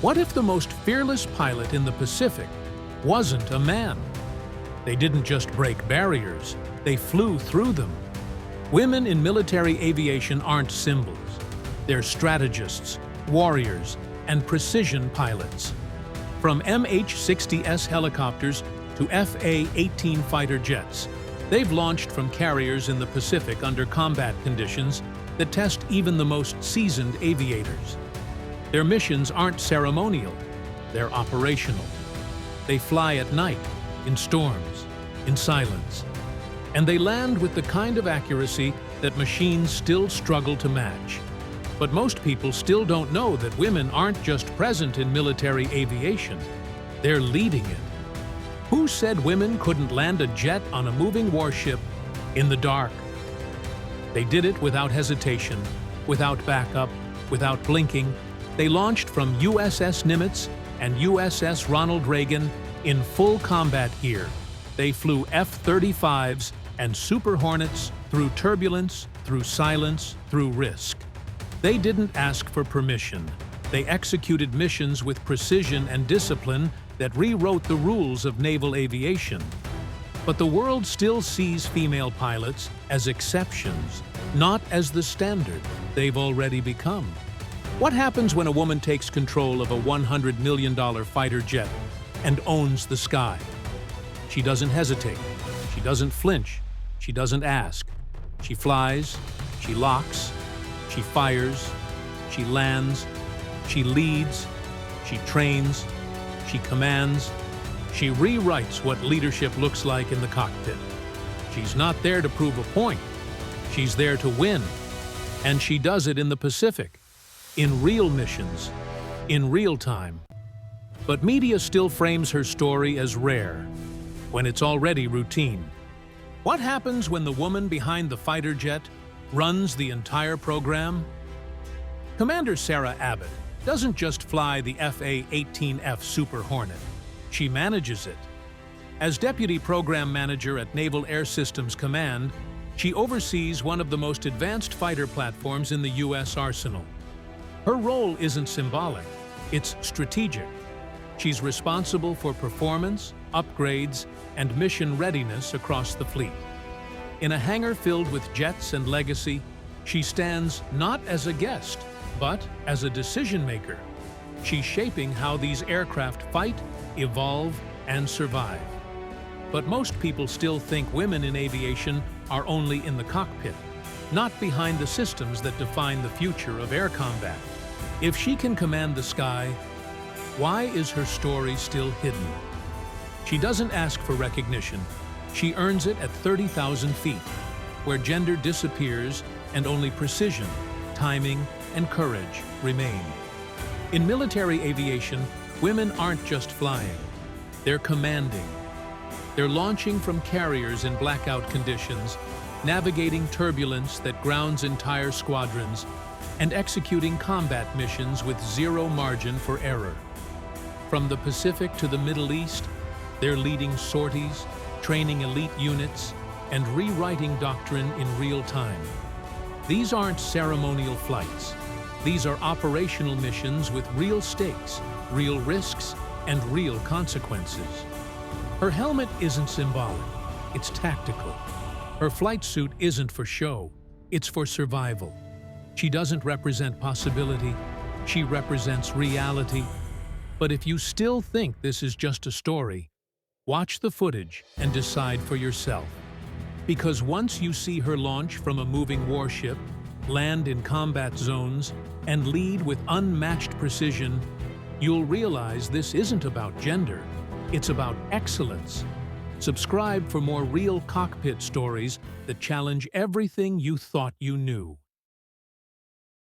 What if the most fearless pilot in the Pacific wasn't a man? They didn't just break barriers, they flew through them. Women in military aviation aren't symbols. They're strategists, warriors, and precision pilots. From MH-60S helicopters to F/A-18 fighter jets, they've launched from carriers in the Pacific under combat conditions that test even the most seasoned aviators. Their missions aren't ceremonial, they're operational. They fly at night, in storms, in silence. And they land with the kind of accuracy that machines still struggle to match. But most people still don't know that women aren't just present in military aviation, they're leading it. Who said women couldn't land a jet on a moving warship in the dark? They did it without hesitation, without backup, without blinking. They launched from USS Nimitz and USS Ronald Reagan in full combat gear. They flew F-35s and Super Hornets through turbulence, through silence, through risk. They didn't ask for permission. They executed missions with precision and discipline that rewrote the rules of naval aviation. But the world still sees female pilots as exceptions, not as the standard they've already become. What happens when a woman takes control of a $100 million fighter jet and owns the sky? She doesn't hesitate. She doesn't flinch. She doesn't ask. She flies. She locks. She fires. She lands. She leads. She trains. She commands. She rewrites what leadership looks like in the cockpit. She's not there to prove a point. She's there to win. And she does it in the Pacific, in real missions, in real time. But media still frames her story as rare, when it's already routine. What happens when the woman behind the fighter jet runs the entire program? Commander Sarah Abbott doesn't just fly the F/A-18F Super Hornet. She manages it. As Deputy Program Manager at Naval Air Systems Command, she oversees one of the most advanced fighter platforms in the U.S. arsenal. Her role isn't symbolic, it's strategic. She's responsible for performance, upgrades, and mission readiness across the fleet. In a hangar filled with jets and legacy, she stands not as a guest, but as a decision-maker. She's shaping how these aircraft fight, evolve, and survive. But most people still think women in aviation are only in the cockpit, not behind the systems that define the future of air combat. If she can command the sky, why is her story still hidden? She doesn't ask for recognition. She earns it at 30,000 feet, where gender disappears and only precision, timing, and courage remain. In military aviation, women aren't just flying. They're commanding. They're launching from carriers in blackout conditions, navigating turbulence that grounds entire squadrons, and executing combat missions with zero margin for error. From the Pacific to the Middle East, they're leading sorties, training elite units, and rewriting doctrine in real time. These aren't ceremonial flights. These are operational missions with real stakes, real risks, and real consequences. Her helmet isn't symbolic, it's tactical. Her flight suit isn't for show, it's for survival. She doesn't represent possibility, she represents reality. But if you still think this is just a story, watch the footage and decide for yourself. Because once you see her launch from a moving warship, land in combat zones, and lead with unmatched precision, you'll realize this isn't about gender, it's about excellence. Subscribe for more real cockpit stories that challenge everything you thought you knew.